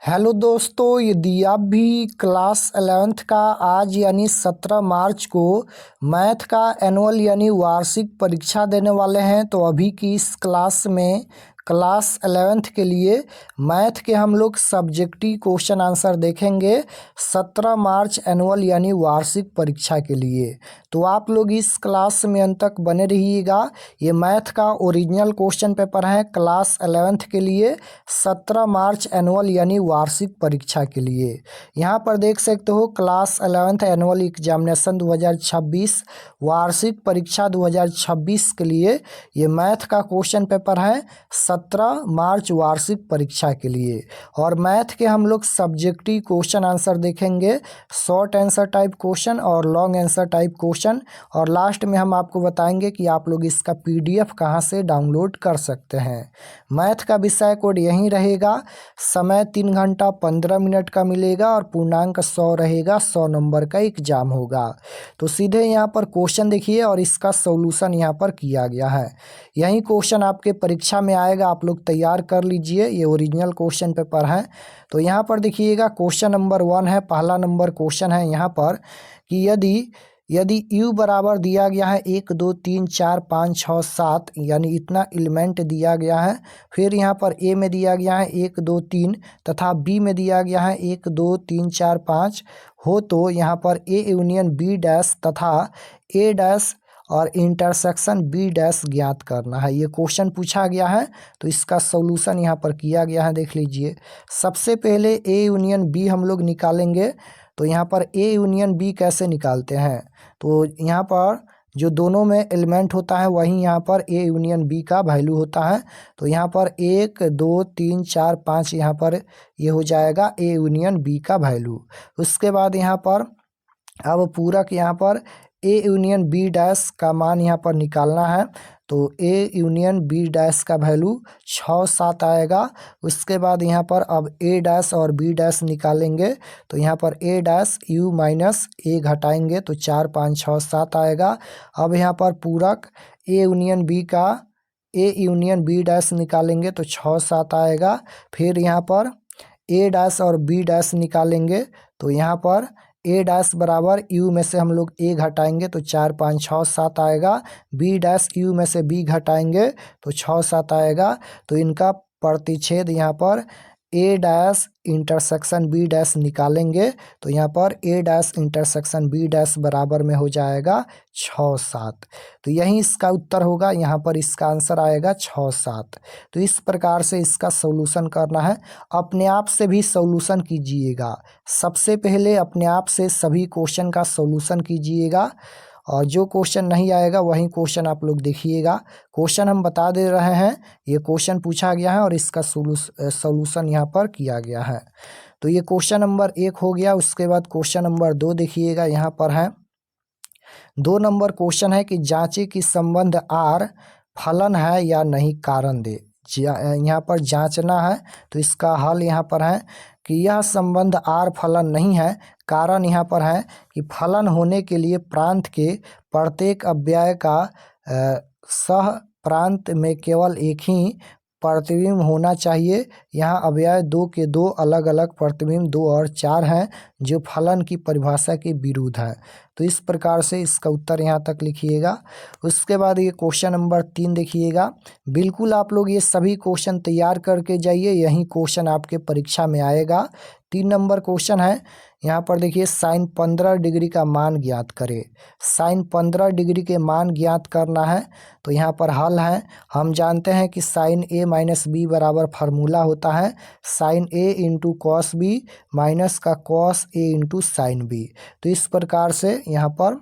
Hello दोस्तों, यदि आप भी क्लास 11th का आज यानी 17 मार्च को मैथ का एनुअल यानी वार्षिक परीक्षा देने वाले हैं तो अभी की इस क्लास में क्लास 11th के लिए मैथ के हम लोग सब्जेक्टिव क्वेश्चन आंसर देखेंगे 17 मार्च एनुअल यानी वार्षिक परीक्षा के लिए। तो आप लोग इस क्लास में अंत तक बने रहिएगा। ये मैथ का ओरिजिनल क्वेश्चन पेपर है क्लास 11th के लिए 17 मार्च एनुअल यानी वार्षिक परीक्षा के लिए। यहाँ पर देख सकते हो क्लास 11th एनुअल एग्जामिनेशन 2026 वार्षिक परीक्षा 2026 के लिए ये मैथ का क्वेश्चन पेपर है 17 मार्च वार्षिक परीक्षा के लिए। और मैथ के हम लोग सब्जेक्टिव क्वेश्चन आंसर देखेंगे, शॉर्ट आंसर टाइप क्वेश्चन और लॉन्ग आंसर टाइप क्वेश्चन। और लास्ट में हम आपको बताएंगे कि आप लोग इसका PDF कहाँ से डाउनलोड कर सकते हैं। मैथ का विषय कोड यहीं रहेगा। समय 3 घंटा 15 मिनट का मिलेगा और पूर्णांक 100 रहेगा। 100 नंबर का एग्जाम होगा। तो सीधे यहाँ पर क्वेश्चन देखिए और इसका सॉल्यूशन यहाँ पर किया गया है। यही क्वेश्चन आपके परीक्षा में आएगा, आप लोग तैयार कर लीजिए। ये ओरिजिनल क्वेश्चन पेपर है। तो यहाँ पर देखिएगा क्वेश्चन नंबर 1 है, पहला नंबर क्वेश्चन है यहाँ पर कि यदि u बराबर दिया गया है 1 2 3 4 5 6 7 यानी इतना एलिमेंट दिया गया है। फिर यहाँ पर a में दिया गया है 1 2 3 तथा b में दिया गया है 1 2 3 4 5 हो तो यहाँ पर a यूनियन b डैश तथा a डैश और इंटरसेक्शन b डैश ज्ञात करना है। ये क्वेश्चन पूछा गया है तो इसका सॉल्यूशन यहाँ पर किया गया है। देख लीजिए, सबसे पहले a यूनियन b हम लोग निकालेंगे। तो यहाँ पर a यूनियन b कैसे निकालते हैं, तो यहाँ पर जो दोनों में एलिमेंट होता है वहीं यहाँ पर a यूनियन b का वैल्यू होता है। तो यहाँ पर 1 2 3 4 5 यहाँ पर ये हो जाएगा a यूनियन b का वैल्यू। उसके बाद यहाँ पर अब पूरक यहाँ पर a यूनियन b डैश का मान यहाँ पर निकालना है। तो a यूनियन b डैश का वैल्यू 6 7 आएगा। उसके बाद यहाँ पर अब a डैश और b डैश निकालेंगे। तो यहाँ पर a dash u minus a घटाएंगे तो 4 5 6 7 आएगा। अब यहाँ पर पूरक a यूनियन b डैश निकालेंगे तो 6 7 आएगा। फिर यहाँ पर a डैश और b डैश निकालेंगे। तो यहाँ पर a डैश बराबर u में से हम लोग a घटाएंगे तो 4 5 6 7 आएगा। b डैश u में से b घटाएंगे तो 6 7 आएगा। तो इनका प्रतिच्छेद यहाँ पर a dash intersection b dash निकालेंगे। तो यहाँ पर a dash intersection b dash बराबर में हो जाएगा 6 7। तो यही इसका उत्तर होगा। यहाँ पर इसका आंसर आएगा 6 7। तो इस प्रकार से इसका सॉल्यूशन करना है। अपने आप से भी सॉल्यूशन कीजिएगा। सबसे पहले अपने आप से सभी क्वेश्चन का सॉल्यूशन कीजिएगा और जो क्वेश्चन नहीं आएगा वही क्वेश्चन आप लोग देखिएगा। क्वेश्चन हम बता दे रहे हैं, ये क्वेश्चन पूछा गया है और इसका सॉल्यूशन यहाँ पर किया गया है। तो ये क्वेश्चन नंबर 1 हो गया। उसके बाद क्वेश्चन नंबर 2 देखिएगा, यहाँ पर है 2 नंबर क्वेश्चन है कि जांचे कि संबंध R फलन है या नहीं, कारण दे। यहाँ पर जांचना है। तो इसका हल यहाँ पर है कि यह संबंध R फलन नहीं है। कारण यहाँ पर है कि फलन होने के लिए प्रांत के प्रत्येक अव्यय का सह प्रांत में केवल एक ही प्रतिबिंब होना चाहिए। यहाँ अव्यय 2 के 2 अलग अलग प्रतिबिंब 2 और 4 हैं जो फलन की परिभाषा के विरुद्ध है। तो इस प्रकार से इसका उत्तर यहाँ तक लिखिएगा। उसके बाद ये क्वेश्चन नंबर 3 देखिएगा। बिल्कुल आप लोग ये सभी क्वेश्चन तैयार करके जाइए, यही क्वेश्चन आपके परीक्षा में आएगा। 3 नंबर क्वेश्चन है, यहाँ पर देखिए साइन 15 डिग्री का मान ज्ञात करें। साइन 15 डिग्री के मान ज्ञात करना है। तो यहाँ पर हल है। हम जानते हैं कि साइन a माइनस बी बराबर फार्मूला होता है sine a into cos B minus का cos a into sine B. तो इस प्रकार से यहाँ पर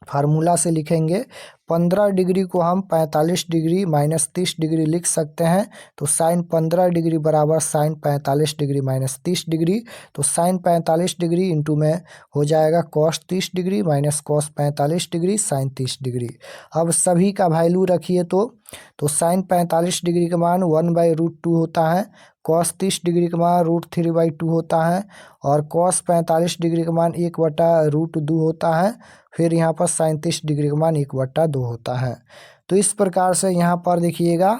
फार्मूला से लिखेंगे। 15 डिग्री को हम 45 डिग्री माइनस 30 डिग्री लिख सकते हैं। तो साइन 15 डिग्री बराबर साइन 45 डिग्री माइनस 30 डिग्री। तो साइन 45 डिग्री इंटू में हो जाएगा cos 30 degree minus cos 45 degree sine 30 degree. अब सभी का वैल्यू रखिए तो साइन 45 डिग्री का मान 1/√2 होता है। कॉस 30 डिग्री का मान √3/2 होता है और कॉस 45 डिग्री का मान 1/√2 होता है। फिर यहाँ पर साइन 30 डिग्री का मान 1/2 होता है। तो इस प्रकार से यहाँ पर देखिएगा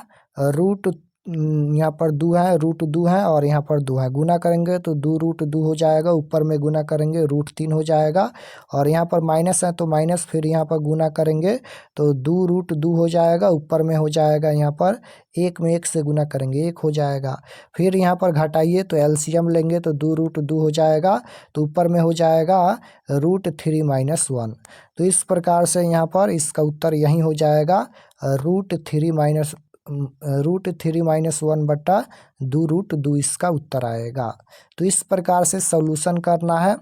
यहाँ पर 2 है, रूट 2 है और यहाँ पर 2 है। गुना करेंगे तो 2 रूट 2 हो जाएगा, ऊपर में गुना करेंगे रूट 3 हो जाएगा। और यहाँ पर माइनस है तो माइनस, फिर यहाँ पर गुना करेंगे तो 2 रूट 2 हो जाएगा, ऊपर में हो जाएगा यहाँ पर 1 में 1 से गुना करेंगे 1 हो जाएगा। फिर यहाँ पर घटाइए तो एलसीएम लेंगे तो 2 रूट 2 हो जाएगा, तो ऊपर में हो जाएगा रूट 3 माइनस 1। तो इस प्रकार से यहाँ पर इसका उत्तर यही हो जाएगा रूट 3 माइनस 1 बटा 2 रूट 2 इसका उत्तर आएगा। तो इस प्रकार से सॉल्यूशन करना है।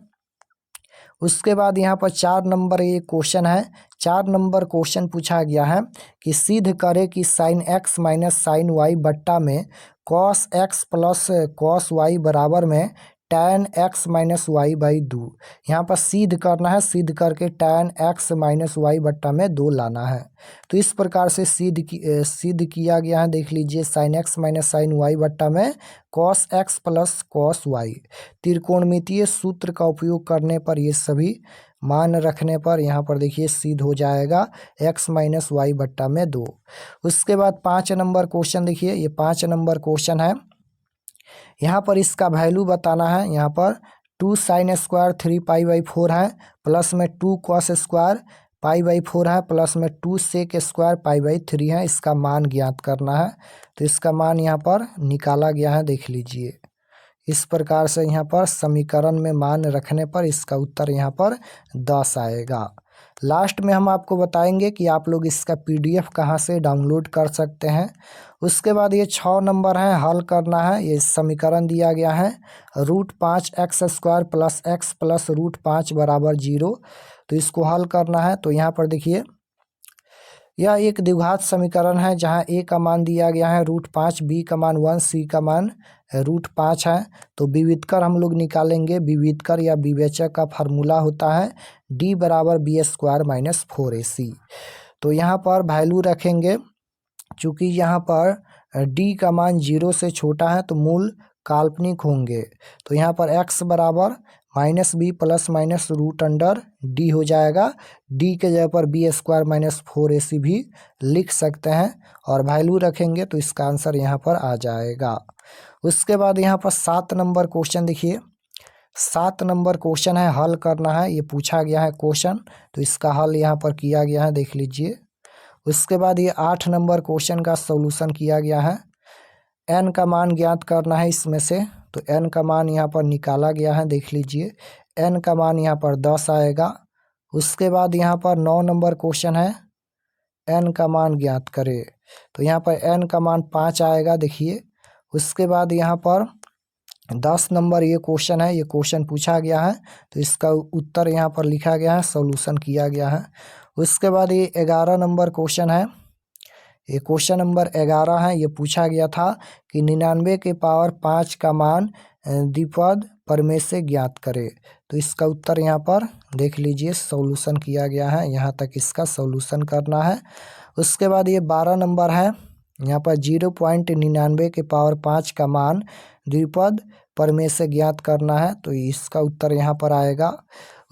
उसके बाद यहाँ पर 4 नंबर ये क्वेश्चन है। 4 नंबर क्वेश्चन पूछा गया है कि सिद्ध करे कि sine x minus sine y बट्टा में cos x plus cos y बराबर में tan x minus y by 2। यहाँ पर सिद्ध करना है, सिद्ध करके tan x माइनस वाई बट्टा में 2 लाना है। तो इस प्रकार से सिद्ध किया गया है। देख लीजिए, sine x minus sine y बट्टा में cos x plus cos y. त्रिकोणमितीय सूत्र का उपयोग करने पर ये सभी मान रखने पर यहाँ पर देखिए सिद्ध हो जाएगा x माइनस वाई बट्टा में 2। उसके बाद 5 नंबर क्वेश्चन देखिए, ये 5 नंबर क्वेश्चन है। यहाँ पर इसका वैल्यू बताना है। यहाँ पर 2 साइन स्क्वायर 3 पाई बाई 4 है, प्लस में 2 कॉस स्क्वायर पाई बाई 4 है, प्लस में 2 सेक स्क्वायर पाई बाई 3 है। इसका मान ज्ञात करना है। तो इसका मान यहाँ पर निकाला गया है, देख लीजिए। इस प्रकार से यहाँ पर समीकरण में मान रखने पर इसका उत्तर यहाँ पर 10 आएगा। लास्ट में हम आपको बताएंगे कि आप लोग इसका पीडीएफ कहाँ से डाउनलोड कर सकते हैं। उसके बाद ये 6 नंबर है, हल करना है। ये समीकरण दिया गया है root 5 x square plus x plus root 5 बराबर 0। तो इसको हल करना है। तो यहाँ पर देखिए, यह एक द्विघात समीकरण है जहाँ a का मान दिया गया है रूट 5, b का मान 1, c का मान रूट 5 है। तो विविधकर हम लोग निकालेंगे। विविधकर या विवेचक का फार्मूला होता है d बराबर बी स्क्वायर माइनस 4ac। तो यहाँ पर वैल्यू रखेंगे। चूँकि यहाँ पर d का मान 0 से छोटा है तो मूल काल्पनिक होंगे। तो यहाँ पर x बराबर minus b plus minus root under D हो जाएगा। डी के जगह पर बी स्क्वायर माइनस 4ac भी लिख सकते हैं और वैल्यू रखेंगे तो इसका आंसर यहाँ पर आ जाएगा। उसके बाद यहाँ पर 7 नंबर क्वेश्चन देखिए। 7 नंबर क्वेश्चन है, हल करना है। ये पूछा गया है क्वेश्चन, तो इसका हल यहाँ पर किया गया है, देख लीजिए। उसके बाद ये 8 नंबर क्वेश्चन का सॉल्यूशन किया गया है। n का मान ज्ञात करना है इसमें से। तो n का मान यहाँ पर निकाला गया है, देख लीजिए। n का मान यहाँ पर 10 आएगा। उसके बाद यहाँ पर 9 नंबर क्वेश्चन है, n का मान ज्ञात करें। तो यहाँ पर n का मान 5 आएगा, देखिए। उसके बाद यहाँ पर 10 नंबर ये क्वेश्चन है, ये क्वेश्चन पूछा गया है तो इसका उत्तर यहाँ पर लिखा गया है, सॉल्यूशन किया गया है। उसके बाद ये 11 नंबर क्वेश्चन है। ये क्वेश्चन नंबर 11 है। ये पूछा गया था कि 99 के पावर 5 का मान द्विपद प्रमेय से ज्ञात करे। तो इसका उत्तर यहाँ पर देख लीजिए, सॉल्यूशन किया गया है। यहाँ तक इसका सॉल्यूशन करना है। उसके बाद ये 12 नंबर है। यहाँ पर 0.99 के पावर 5 का मान द्विपद प्रमेय से ज्ञात करना है। तो इसका उत्तर यहाँ पर आएगा।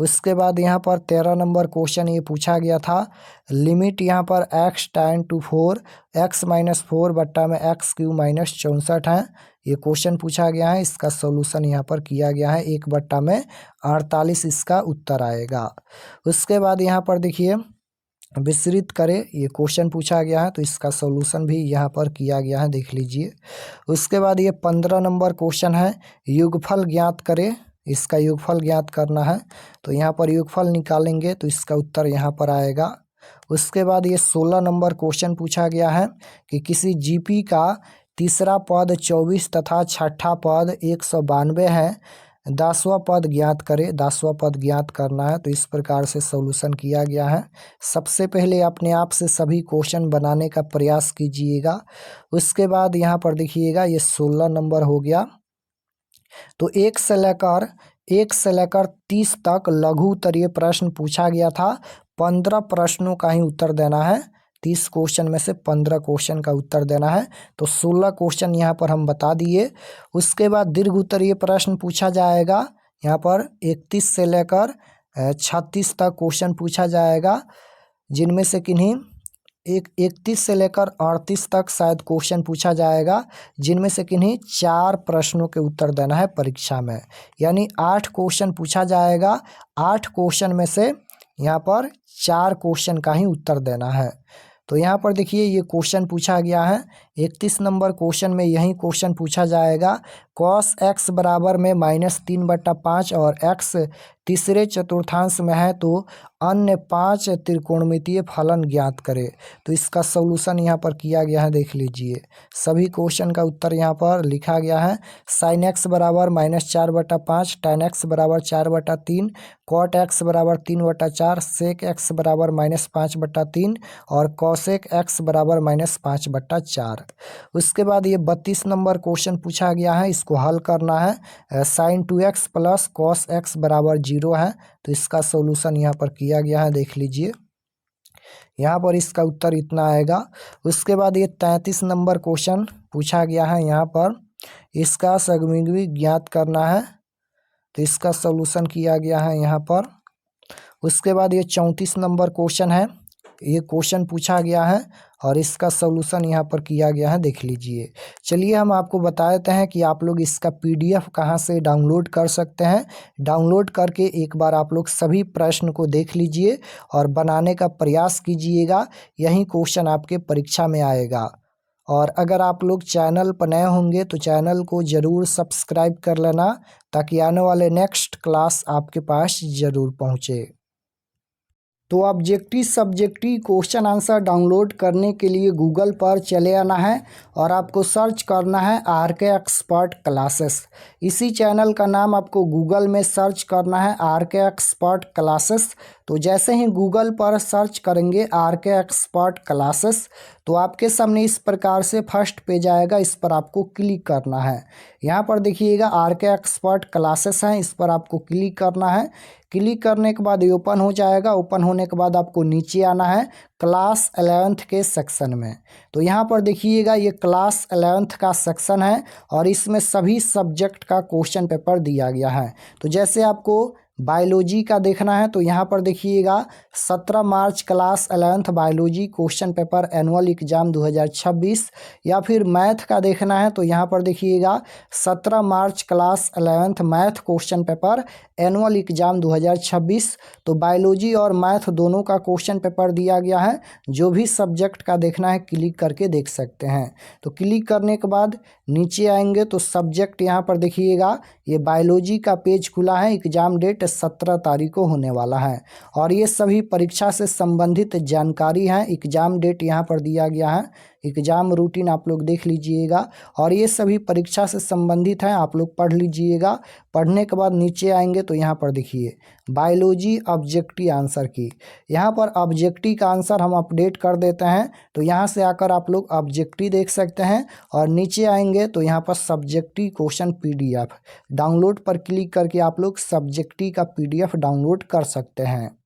उसके बाद यहाँ पर 13 नंबर क्वेश्चन ये पूछा गया था। लिमिट यहाँ पर x tends to 4 x minus 4 बट्टा में x क्यू माइनस 64 है। ये क्वेश्चन पूछा गया है, इसका सॉल्यूशन यहाँ पर किया गया है। 1 बट्टा में 48 इसका उत्तर आएगा। उसके बाद यहाँ पर देखिए, विस्तृत करें, ये क्वेश्चन पूछा गया है तो इसका सॉल्यूशन भी यहाँ पर किया गया है, देख लीजिए। उसके बाद ये 15 नंबर क्वेश्चन है, योगफल ज्ञात करें। इसका योगफल ज्ञात करना है। तो यहाँ पर योगफल निकालेंगे तो इसका उत्तर यहाँ पर आएगा। उसके बाद ये 16 नंबर क्वेश्चन पूछा गया है कि किसी जीपी का तीसरा पद 24 तथा छठा पद 192 है, 10वां पद ज्ञात करें। 10वां पद ज्ञात करना है। तो इस प्रकार से सॉल्यूशन किया गया है। सबसे पहले अपने आप से सभी क्वेश्चन बनाने का प्रयास कीजिएगा। उसके बाद यहाँ पर देखिएगा, ये 16 नंबर हो गया। तो 1 से लेकर 30 तक लघु उत्तरीय प्रश्न पूछा गया था। 15 प्रश्नों का ही उत्तर देना है। 30 क्वेश्चन में से 15 क्वेश्चन का उत्तर देना है। तो 16 क्वेश्चन यहाँ पर हम बता दिए। उसके बाद दीर्घ उत्तरीय प्रश्न पूछा जाएगा। यहाँ पर 31 से लेकर 36 तक क्वेश्चन पूछा जाएगा, जिनमें से किन्हीं 31 से लेकर 38 तक शायद क्वेश्चन पूछा जाएगा, जिनमें से किन्हीं 4 प्रश्नों के उत्तर देना है परीक्षा में। यानी 8 क्वेश्चन पूछा जाएगा, 8 क्वेश्चन में से यहाँ पर 4 क्वेश्चन का ही उत्तर देना है। तो यहाँ पर देखिए ये क्वेश्चन पूछा गया है 31 नंबर क्वेश्चन में यही क्वेश्चन पूछा जाएगा। cos x बराबर में -3/5 और x तीसरे चतुर्थांश में है तो अन्य 5 त्रिकोणमितीय फलन ज्ञात करें। तो इसका सॉल्यूशन यहाँ पर किया गया है, देख लीजिए। सभी क्वेश्चन का उत्तर यहाँ पर लिखा गया है। sin x बराबर -4/5, tan x बराबर 4/3, cot x बराबर 3/4, sec x बराबर -5/3 और cosec x बराबर -5/4। उसके बाद ये 32 नंबर क्वेश्चन पूछा गया है, इसको हल करना है। sin 2x plus cos x बराबर 0 है, तो इसका सॉल्यूशन यहाँ पर किया गया है, देख लीजिए। यहाँ पर इसका उत्तर इतना आएगा। उसके बाद ये 33 नंबर क्वेश्चन पूछा गया है, यहाँ पर इसका सगमिग्वी ज्ञात करना है, तो इसका सॉल्यूशन किया गया है यहाँ पर। उसके बाद ये 34 नंबर क्वेश्चन है, ये क्वेश्चन पूछा गया है और इसका सॉल्यूशन यहाँ पर किया गया है, देख लीजिए। चलिए हम आपको बता देते हैं कि आप लोग इसका PDF कहाँ से डाउनलोड कर सकते हैं। डाउनलोड करके एक बार आप लोग सभी प्रश्न को देख लीजिए और बनाने का प्रयास कीजिएगा, यही क्वेश्चन आपके परीक्षा में आएगा। और अगर आप लोग चैनल पर नए होंगे तो चैनल को ज़रूर सब्सक्राइब कर लेना, ताकि आने वाले नेक्स्ट क्लास आपके पास ज़रूर पहुँचे। तो objective subjective question answer download करने के लिए गूगल पर चले आना है और आपको सर्च करना है RK एक्सपर्ट क्लासेस। इसी चैनल का नाम आपको गूगल में सर्च करना है RK एक्सपर्ट क्लासेस। तो जैसे ही गूगल पर सर्च करेंगे RK एक्सपर्ट क्लासेस, तो आपके सामने इस प्रकार से फर्स्ट पेज आएगा, इस पर आपको क्लिक करना है। यहाँ पर देखिएगा RK एक्सपर्ट क्लासेस हैं, इस पर आपको क्लिक करना है। क्लिक करने के बाद ये ओपन हो जाएगा। ओपन होने के बाद आपको नीचे आना है क्लास 11th के सेक्शन में। तो यहाँ पर देखिएगा ये क्लास 11th का सेक्शन है और इसमें सभी सब्जेक्ट का क्वेश्चन पेपर दिया गया है। तो जैसे आपको बायोलॉजी का देखना है तो यहाँ पर देखिएगा 17 March class 11th biology question paper annual exam 2026, या फिर मैथ का देखना है तो यहाँ पर देखिएगा 17 March class 11th math question paper annual exam 2026। तो बायोलॉजी और मैथ दोनों का क्वेश्चन पेपर दिया गया है। जो भी सब्जेक्ट का देखना है क्लिक करके देख सकते हैं। तो क्लिक करने के बाद नीचे आएंगे तो सब्जेक्ट यहाँ पर देखिएगा ये बायोलॉजी का पेज खुला है। एग्जाम डेट 17 तारीख को होने वाला है और ये सभी परीक्षा से संबंधित जानकारी है। एग्जाम डेट यहाँ पर दिया गया है, एग्जाम रूटीन आप लोग देख लीजिएगा और ये सभी परीक्षा से संबंधित हैं, आप लोग पढ़ लीजिएगा। पढ़ने के बाद नीचे आएंगे तो यहाँ पर देखिए बायोलॉजी ऑब्जेक्टिव आंसर की, यहाँ पर ऑब्जेक्टिव का आंसर हम अपडेट कर देते हैं। तो यहाँ से आकर आप लोग ऑब्जेक्टिव देख सकते हैं और नीचे आएंगे तो यहाँ पर सब्जेक्टिव क्वेश्चन PDF डाउनलोड पर क्लिक करके आप लोग सब्जेक्टिव का PDF डाउनलोड कर सकते हैं।